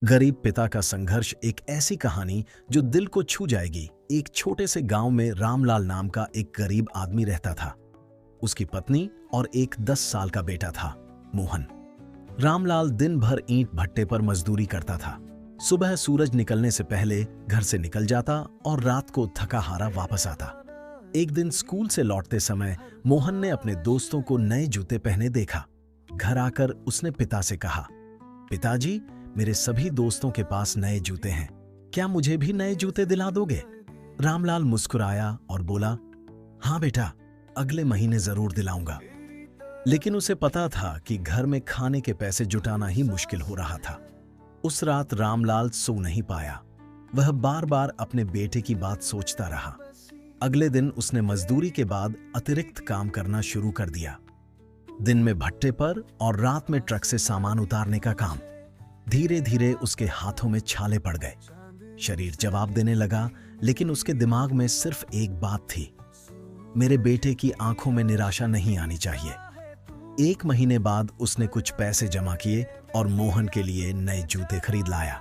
गरीब पिता का संघर्ष एक ऐसी कहानी जो दिल को छू जाएगी। एक छोटे से गांव में रामलाल नाम का एक गरीब आदमी रहता था। उसकी पत्नी और एक 10 साल का बेटा था, मोहन। रामलाल दिन भर ईंट भट्टे पर मजदूरी करता था। सुबह सूरज निकलने से पहले घर से निकल जाता और रात को थका हारा वापस आता। एक दिन स्कूल से लौटते समय मोहन ने अपने दोस्तों को नए जूते पहने देखा। घर आकर उसने पिता से कहा, पिताजी, मेरे सभी दोस्तों के पास नए जूते हैं, क्या मुझे भी नए जूते दिला दोगे? रामलाल मुस्कुराया और बोला, हाँ बेटा, अगले महीने जरूर दिलाऊंगा। लेकिन उसे पता था कि घर में खाने के पैसे जुटाना ही मुश्किल हो रहा था। उस रात रामलाल सो नहीं पाया। वह बार बार अपने बेटे की बात सोचता रहा। अगले दिन उसने मजदूरी के बाद अतिरिक्त काम करना शुरू कर दिया। दिन में भट्टे पर और रात में ट्रक से सामान उतारने का काम। धीरे धीरे उसके हाथों में छाले पड़ गए। शरीर जवाब देने लगा, लेकिन उसके दिमाग में सिर्फ एक बात थी, मेरे बेटे की आंखों में निराशा नहीं आनी चाहिए। 1 महीने बाद उसने कुछ पैसे जमा किए और मोहन के लिए नए जूते खरीद लाया।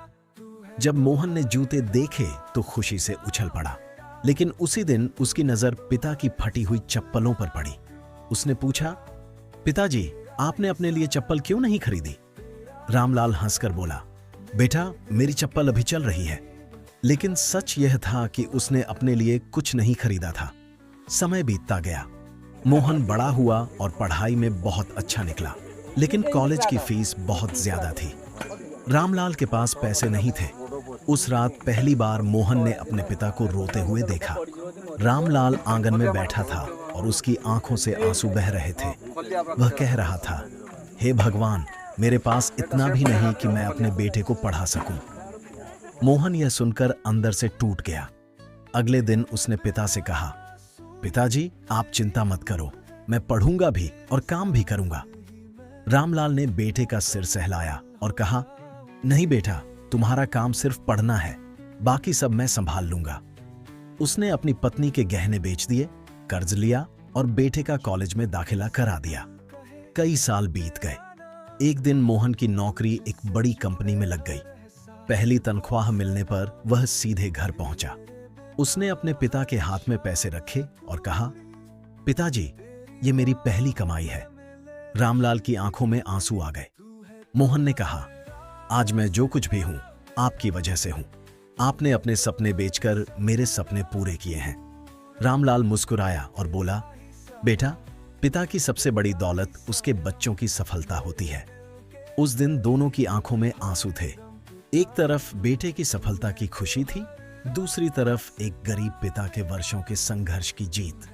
जब मोहन ने जूते देखे तो खुशी से उछल पड़ा, लेकिन उसी दिन उसकी नजर पिता की फटी हुई चप्पलों पर पड़ी। उसने पूछा, पिताजी, आपने अपने लिए चप्पल क्यों नहीं खरीदी? रामलाल हंसकर बोला, बेटा, मेरी चप्पल अभी चल रही है। लेकिन सच यह था कि उसने अपने लिए कुछ नहीं खरीदा था। समय बीतता गया। मोहन बड़ा हुआ और पढ़ाई में बहुत अच्छा निकला, लेकिन कॉलेज की फीस बहुत ज्यादा थी। रामलाल के पास पैसे नहीं थे। उस रात पहली बार मोहन ने अपने पिता को रोते हुए देखा। रामलाल आंगन में बैठा था और उसकी आंखों से आंसू बह रहे थे। वह कह रहा था, हे भगवान, मेरे पास इतना भी नहीं कि मैं अपने बेटे को पढ़ा सकूं। मोहन यह सुनकर अंदर से टूट गया। अगले दिन उसने पिता से कहा, पिताजी, आप चिंता मत करो, मैं पढ़ूंगा भी और काम भी करूंगा। रामलाल ने बेटे का सिर सहलाया और कहा, नहीं बेटा, तुम्हारा काम सिर्फ पढ़ना है, बाकी सब मैं संभाल लूंगा। उसने अपनी पत्नी के गहने बेच दिए, कर्ज लिया और बेटे का कॉलेज में दाखिला करा दिया। कई साल बीत गए। एक दिन मोहन की नौकरी एक बड़ी कंपनी में लग गई। पहली तनख्वाह मिलने पर वह सीधे घर पहुंचा। उसने अपने पिता के हाथ में पैसे रखे और कहा, पिताजी, ये मेरी पहली कमाई है। रामलाल की आंखों में आंसू आ गए। मोहन ने कहा, आज मैं जो कुछ भी हूं, आपकी वजह से हूं। आपने अपने सपने बेचकर मेरे सपने पूरे किए हैं। रामलाल मुस्कुराया और बोला, बेटा, पिता की सबसे बड़ी दौलत उसके बच्चों की सफलता होती है। उस दिन दोनों की आंखों में आंसू थे। एक तरफ बेटे की सफलता की खुशी थी, दूसरी तरफ एक गरीब पिता के वर्षों के संघर्ष की जीत।